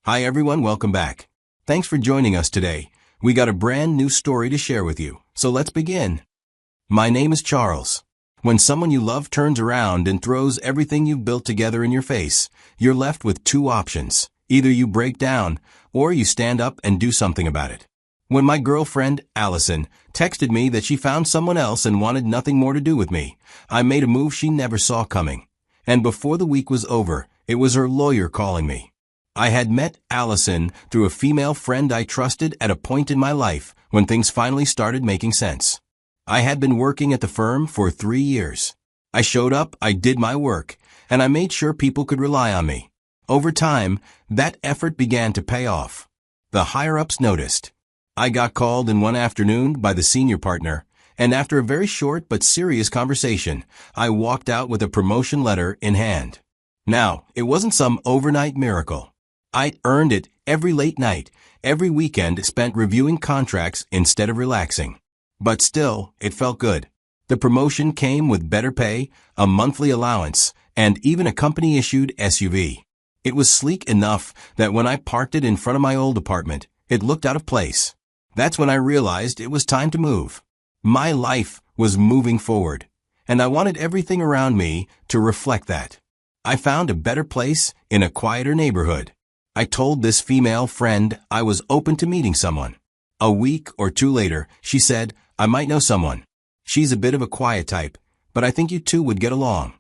Hi everyone, welcome back. Thanks for joining us today. We got a brand new story to share with you, so let's begin. My name is Charles. When someone you love turns around and throws everything you've built together in your face, you're left with two options. Either you break down, or you stand up and do something about it. When my girlfriend, Allison, texted me that she found someone else and wanted nothing more to do with me, I made a move she never saw coming. And before the week was over, it was her lawyer calling me. I had met Allison through a female friend I trusted at a point in my life when things finally started making sense. I had been working at the firm for 3 years. I showed up, I did my work, and I made sure people could rely on me. Over time, that effort began to pay off. The higher-ups noticed. I got called in one afternoon by the senior partner, and after a very short but serious conversation, I walked out with a promotion letter in hand. Now, it wasn't some overnight miracle. I earned it every late night, every weekend spent reviewing contracts instead of relaxing. But still, it felt good. The promotion came with better pay, a monthly allowance, and even a company-issued SUV. It was sleek enough that when I parked it in front of my old apartment, it looked out of place. That's when I realized it was time to move. My life was moving forward, and I wanted everything around me to reflect that. I found a better place in a quieter neighborhood. I told this female friend I was open to meeting someone. A week or two later, she said, I might know someone. She's a bit of a quiet type, but I think you two would get along.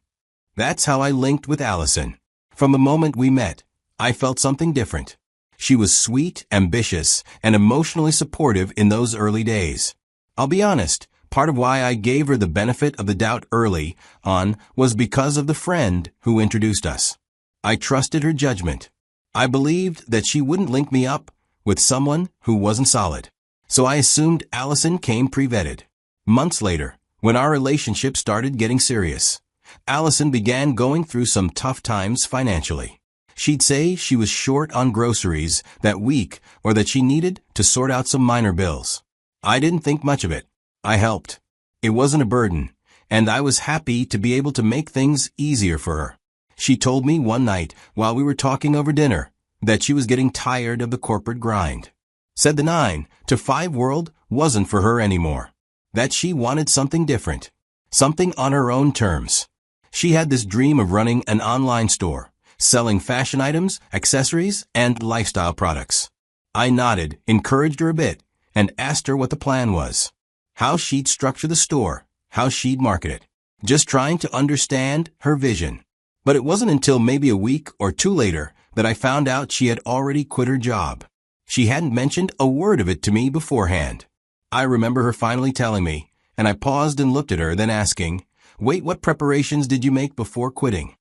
That's how I linked with Allison. From the moment we met, I felt something different. She was sweet, ambitious, and emotionally supportive in those early days. I'll be honest, part of why I gave her the benefit of the doubt early on was because of the friend who introduced us. I trusted her judgment. I believed that she wouldn't link me up with someone who wasn't solid. So I assumed Allison came pre-vetted. Months later, when our relationship started getting serious, Allison began going through some tough times financially. She'd say she was short on groceries that week or that she needed to sort out some minor bills. I didn't think much of it. I helped. It wasn't a burden, and I was happy to be able to make things easier for her. She told me one night while we were talking over dinner that she was getting tired of the corporate grind. Said the 9 to 5 world wasn't for her anymore. That she wanted something different. Something on her own terms. She had this dream of running an online store, selling fashion items, accessories, and lifestyle products. I nodded, encouraged her a bit, and asked her what the plan was. How she'd structure the store, how she'd market it. Just trying to understand her vision. But it wasn't until maybe a week or two later that I found out she had already quit her job. She hadn't mentioned a word of it to me beforehand. I remember her finally telling me, and I paused and looked at her, then asking, "Wait, what preparations did you make before quitting?"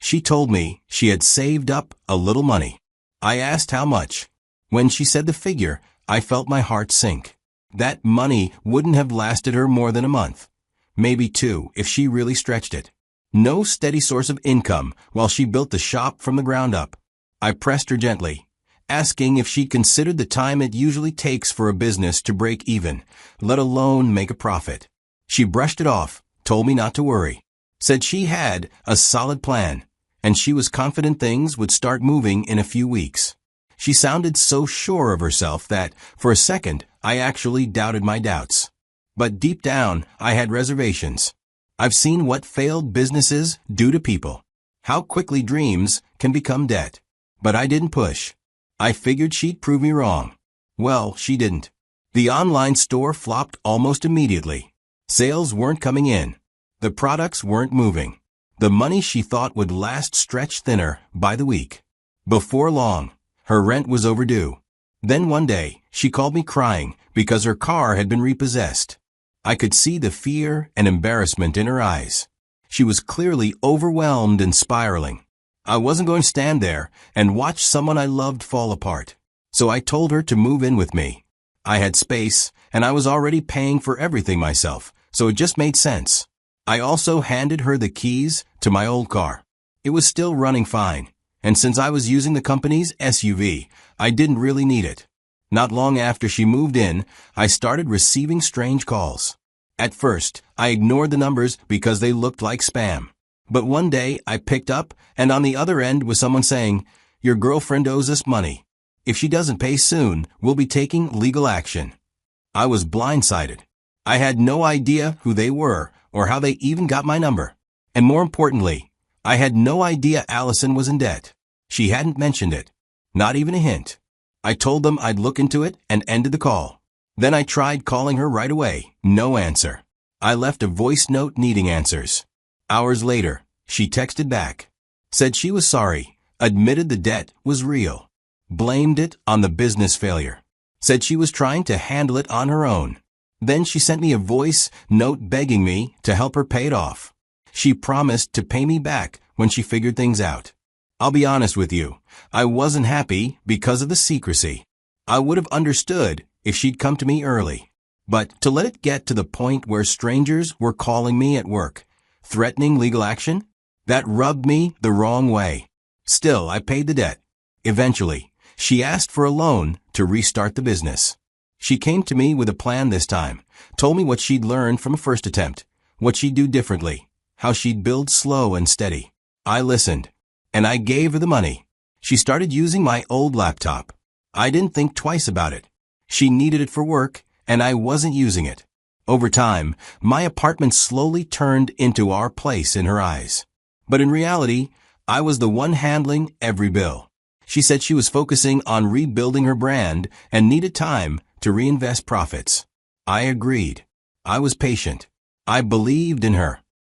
She told me she had saved up a little money. I asked how much. When she said the figure, I felt my heart sink. That money wouldn't have lasted her more than a month. Maybe 2 if she really stretched it. No steady source of income while she built the shop from the ground up. I pressed her gently, asking if she considered the time it usually takes for a business to break even, let alone make a profit. She brushed it off, told me not to worry, said she had a solid plan, and she was confident things would start moving in a few weeks. She sounded so sure of herself that, for a second, I actually doubted my doubts. But deep down, I had reservations. I've seen what failed businesses do to people. How quickly dreams can become debt. But I didn't push. I figured she'd prove me wrong. Well, she didn't. The online store flopped almost immediately. Sales weren't coming in. The products weren't moving. The money she thought would last stretched thinner by the week. Before long, her rent was overdue. Then one day, she called me crying because her car had been repossessed. I could see the fear and embarrassment in her eyes. She was clearly overwhelmed and spiraling. I wasn't going to stand there and watch someone I loved fall apart. So I told her to move in with me. I had space, and I was already paying for everything myself, so it just made sense. I also handed her the keys to my old car. It was still running fine, and since I was using the company's SUV, I didn't really need it. Not long after she moved in, I started receiving strange calls. At first, I ignored the numbers because they looked like spam. But one day, I picked up, and on the other end was someone saying, Your girlfriend owes us money. If she doesn't pay soon, we'll be taking legal action. I was blindsided. I had no idea who they were or how they even got my number. And more importantly, I had no idea Allison was in debt. She hadn't mentioned it. Not even a hint. I told them I'd look into it and ended the call. Then I tried calling her right away. No answer. I left a voice note needing answers. Hours later, she texted back. Said she was sorry. Admitted the debt was real. Blamed it on the business failure. Said she was trying to handle it on her own. Then she sent me a voice note begging me to help her pay it off. She promised to pay me back when she figured things out. I'll be honest with you, I wasn't happy because of the secrecy. I would have understood if she'd come to me early. But to let it get to the point where strangers were calling me at work, threatening legal action, that rubbed me the wrong way. Still, I paid the debt. Eventually, she asked for a loan to restart the business. She came to me with a plan this time, told me what she'd learned from a first attempt, what she'd do differently, how she'd build slow and steady. I listened, and I gave her the money. She started using my old laptop. I didn't think twice about it. She needed it for work, and I wasn't using it. Over time, my apartment slowly turned into our place in her eyes. But in reality, I was the one handling every bill. She said she was focusing on rebuilding her brand and needed time to reinvest profits. I agreed. I was patient. I believed in her.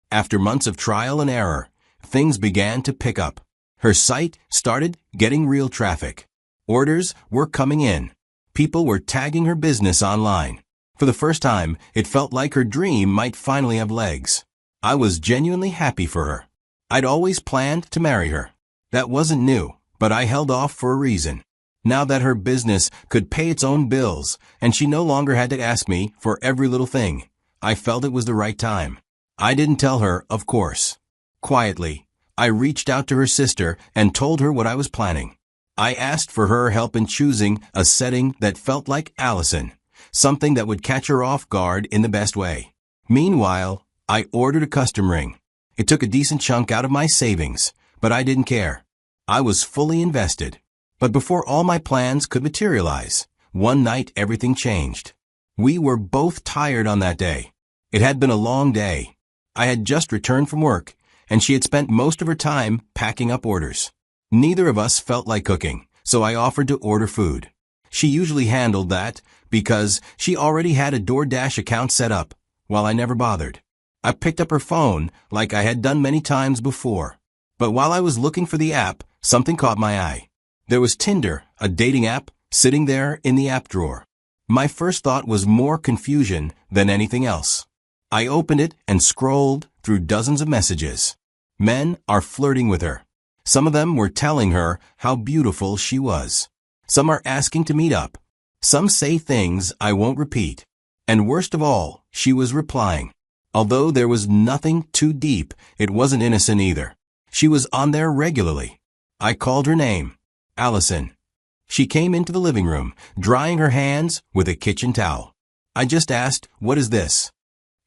After months of trial and error, things began to pick up. Her site started getting real traffic. Orders were coming in. People were tagging her business online. For the first time, it felt like her dream might finally have legs. I was genuinely happy for her. I'd always planned to marry her. That wasn't new, but I held off for a reason. Now that her business could pay its own bills and she no longer had to ask me for every little thing, I felt it was the right time. I didn't tell her, of course. Quietly, I reached out to her sister and told her what I was planning. I asked for her help in choosing a setting that felt like Allison, something that would catch her off guard in the best way. Meanwhile, I ordered a custom ring. It took a decent chunk out of my savings, but I didn't care. I was fully invested. But before all my plans could materialize, one night everything changed. We were both tired on that day. It had been a long day. I had just returned from work, and she had spent most of her time packing up orders. Neither of us felt like cooking, so I offered to order food. She usually handled that because she already had a DoorDash account set up, while I never bothered. I picked up her phone like I had done many times before. But while I was looking for the app, something caught my eye. There was Tinder, a dating app, sitting there in the app drawer. My first thought was more confusion than anything else. I opened it and scrolled through dozens of messages. Men are flirting with her. Some of them were telling her how beautiful she was. Some are asking to meet up. Some say things I won't repeat. And worst of all, she was replying. Although there was nothing too deep, it wasn't innocent either. She was on there regularly. I called her name, Allison. She came into the living room, drying her hands with a kitchen towel. I just asked, "What is this?"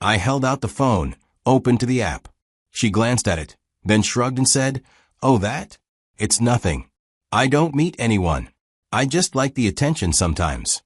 I held out the phone, open to the app. She glanced at it, then shrugged and said, "Oh, that? It's nothing. I don't meet anyone. I just like the attention sometimes."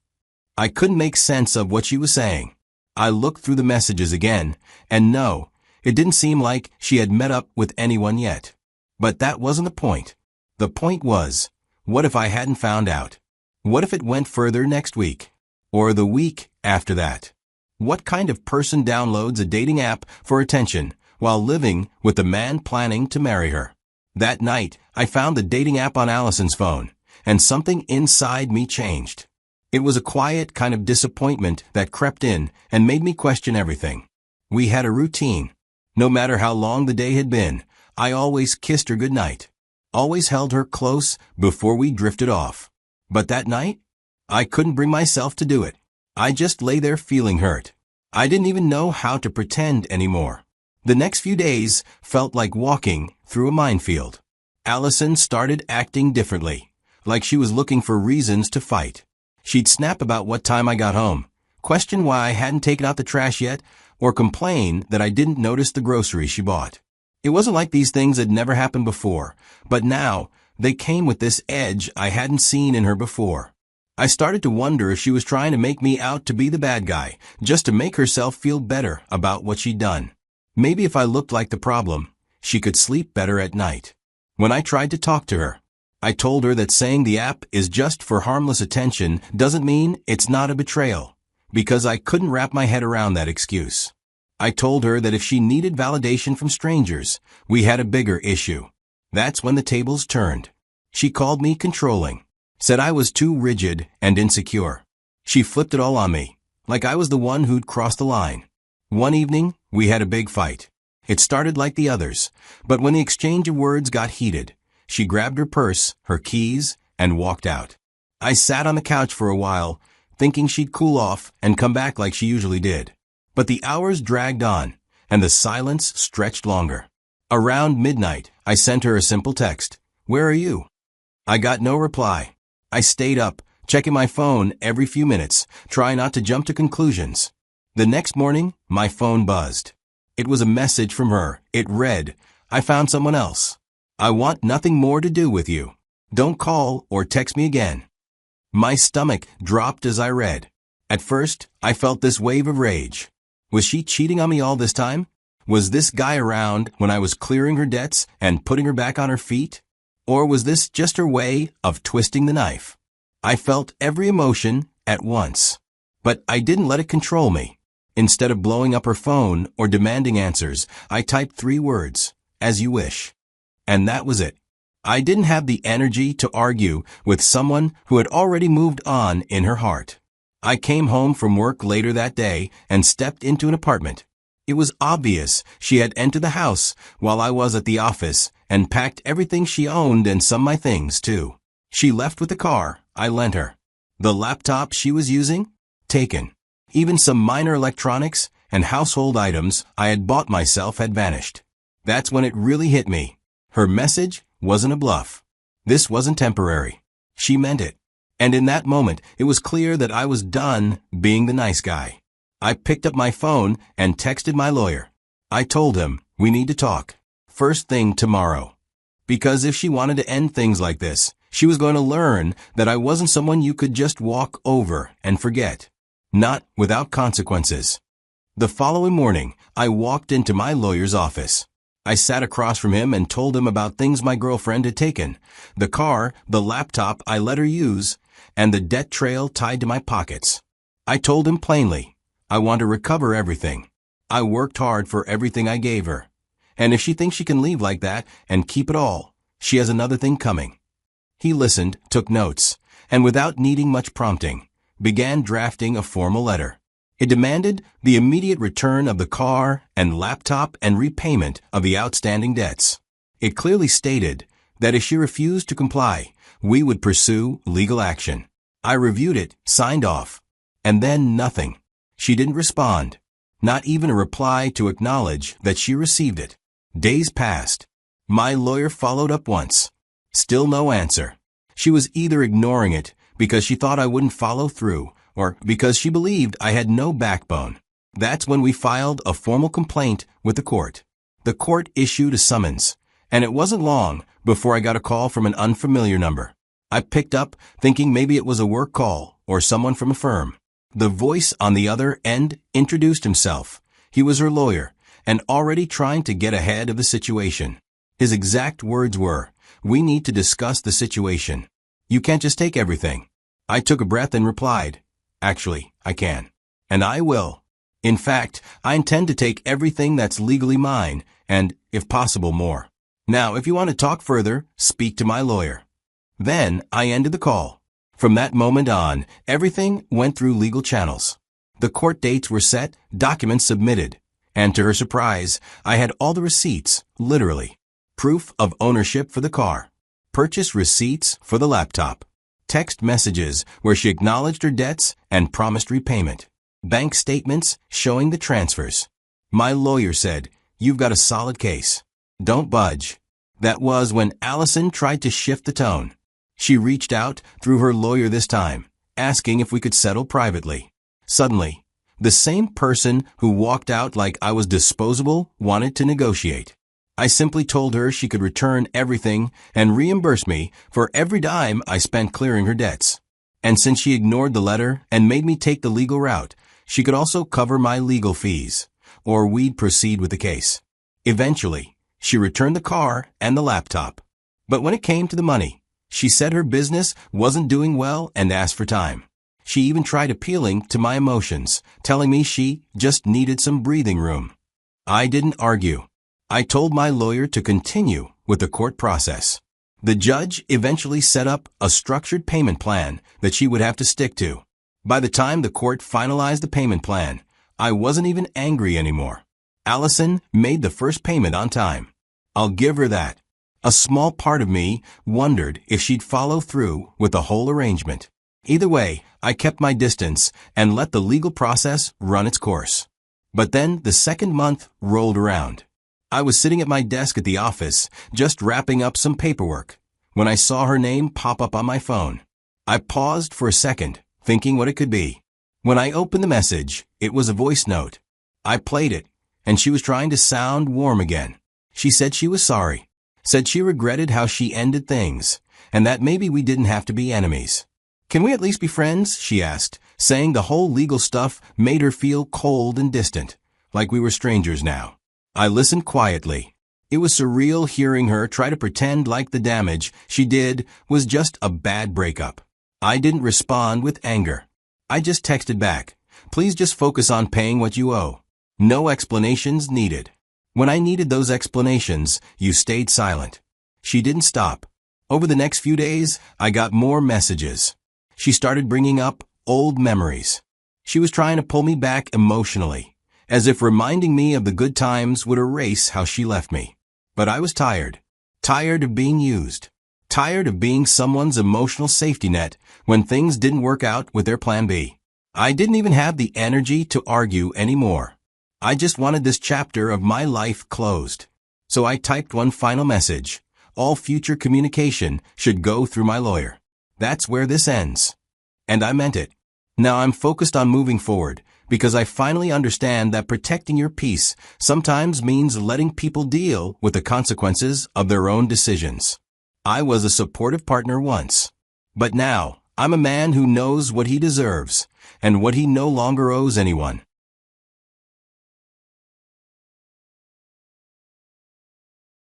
I couldn't make sense of what she was saying. I looked through the messages again, and no, it didn't seem like she had met up with anyone yet. But that wasn't the point. The point was, what if I hadn't found out? What if it went further next week? Or the week after that? What kind of person downloads a dating app for attention while living with the man planning to marry her? That night, I found the dating app on Allison's phone, and something inside me changed. It was a quiet kind of disappointment that crept in and made me question everything. We had a routine. No matter how long the day had been, I always kissed her goodnight. Always held her close before we drifted off. But that night, I couldn't bring myself to do it. I just lay there feeling hurt. I didn't even know how to pretend anymore. The next few days felt like walking through a minefield. Allison started acting differently, like she was looking for reasons to fight. She'd snap about what time I got home, question why I hadn't taken out the trash yet, or complain that I didn't notice the groceries she bought. It wasn't like these things had never happened before, but now, they came with this edge I hadn't seen in her before. I started to wonder if she was trying to make me out to be the bad guy, just to make herself feel better about what she'd done. Maybe if I looked like the problem, she could sleep better at night. When I tried to talk to her, I told her that saying the app is just for harmless attention doesn't mean it's not a betrayal, because I couldn't wrap my head around that excuse. I told her that if she needed validation from strangers, we had a bigger issue. That's when the tables turned. She called me controlling, said I was too rigid and insecure. She flipped it all on me, like I was the one who'd crossed the line. One evening, we had a big fight. It started like the others, but when the exchange of words got heated, she grabbed her purse, her keys, and walked out. I sat on the couch for a while, thinking she'd cool off and come back like she usually did. But the hours dragged on, and the silence stretched longer. Around midnight, I sent her a simple text. "Where are you?" I got no reply. I stayed up, checking my phone every few minutes, trying not to jump to conclusions. The next morning, my phone buzzed. It was a message from her. It read, "I found someone else. I want nothing more to do with you. Don't call or text me again." My stomach dropped as I read. At first, I felt this wave of rage. Was she cheating on me all this time? Was this guy around when I was clearing her debts and putting her back on her feet? Or was this just her way of twisting the knife? I felt every emotion at once. But I didn't let it control me. Instead of blowing up her phone or demanding answers, I typed 3 words, "As you wish." And that was it. I didn't have the energy to argue with someone who had already moved on in her heart. I came home from work later that day and stepped into an apartment. It was obvious she had entered the house while I was at the office and packed everything she owned and some of my things too. She left with the car I lent her. The laptop she was using? Taken. Even some minor electronics and household items I had bought myself had vanished. That's when it really hit me. Her message wasn't a bluff. This wasn't temporary. She meant it. And in that moment, it was clear that I was done being the nice guy. I picked up my phone and texted my lawyer. I told him, "We need to talk. First thing tomorrow." Because if she wanted to end things like this, she was going to learn that I wasn't someone you could just walk over and forget. Not without consequences. The following morning, I walked into my lawyer's office. I sat across from him and told him about things my girlfriend had taken, the car, the laptop I let her use, and the debt trail tied to my pockets. I told him plainly, I want to recover everything. I worked hard for everything I gave her. And if she thinks she can leave like that and keep it all, she has another thing coming. He listened, took notes, and without needing much prompting, began drafting a formal letter. It demanded the immediate return of the car and laptop and repayment of the outstanding debts. It clearly stated that if she refused to comply, we would pursue legal action. I reviewed it, signed off, and then nothing. She didn't respond, not even a reply to acknowledge that she received it. Days passed. My lawyer followed up once. Still no answer. She was either ignoring it because she thought I wouldn't follow through, or because she believed I had no backbone. That's when we filed a formal complaint with the court. The court issued a summons, and it wasn't long before I got a call from an unfamiliar number. I picked up, thinking maybe it was a work call or someone from a firm. The voice on the other end introduced himself. He was her lawyer, and already trying to get ahead of the situation. His exact words were, "We need to discuss the situation. You can't just take everything." I took a breath and replied, "Actually, I can. And I will. In fact, I intend to take everything that's legally mine, and, if possible, more. Now, if you want to talk further, speak to my lawyer." Then I ended the call. From that moment on, everything went through legal channels. The court dates were set, documents submitted, and to her surprise, I had all the receipts, literally. Proof of ownership for the car. Purchase receipts for the laptop. Text messages where she acknowledged her debts and promised repayment. Bank statements showing the transfers. My lawyer said, "You've got a solid case. Don't budge." That was when Allison tried to shift the tone. She reached out through her lawyer this time, asking if we could settle privately. Suddenly, the same person who walked out like I was disposable wanted to negotiate. I simply told her she could return everything and reimburse me for every dime I spent clearing her debts. And since she ignored the letter and made me take the legal route, she could also cover my legal fees, or we'd proceed with the case. Eventually, she returned the car and the laptop. But when it came to the money, she said her business wasn't doing well and asked for time. She even tried appealing to my emotions, telling me she just needed some breathing room. I didn't argue. I told my lawyer to continue with the court process. The judge eventually set up a structured payment plan that she would have to stick to. By the time the court finalized the payment plan, I wasn't even angry anymore. Allison made the first payment on time. I'll give her that. A small part of me wondered if she'd follow through with the whole arrangement. Either way, I kept my distance and let the legal process run its course. But then the second month rolled around. I was sitting at my desk at the office, just wrapping up some paperwork, when I saw her name pop up on my phone. I paused for a second, thinking what it could be. When I opened the message, it was a voice note. I played it, and she was trying to sound warm again. She said she was sorry, said she regretted how she ended things, and that maybe we didn't have to be enemies. Can we at least be friends? She asked, saying the whole legal stuff made her feel cold and distant, like we were strangers now. I listened quietly. It was surreal hearing her try to pretend like the damage she did was just a bad breakup. I didn't respond with anger. I just texted back, please just focus on paying what you owe. No explanations needed. When I needed those explanations, you stayed silent. She didn't stop. Over the next few days, I got more messages. She started bringing up old memories. She was trying to pull me back emotionally, as if reminding me of the good times would erase how she left me. But I was tired. Tired of being used. Tired of being someone's emotional safety net when things didn't work out with their plan B. I didn't even have the energy to argue anymore. I just wanted this chapter of my life closed. So I typed one final message. All future communication should go through my lawyer. That's where this ends. And I meant it. Now I'm focused on moving forward, because I finally understand that protecting your peace sometimes means letting people deal with the consequences of their own decisions. I was a supportive partner once. But now, I'm a man who knows what he deserves, and what he no longer owes anyone.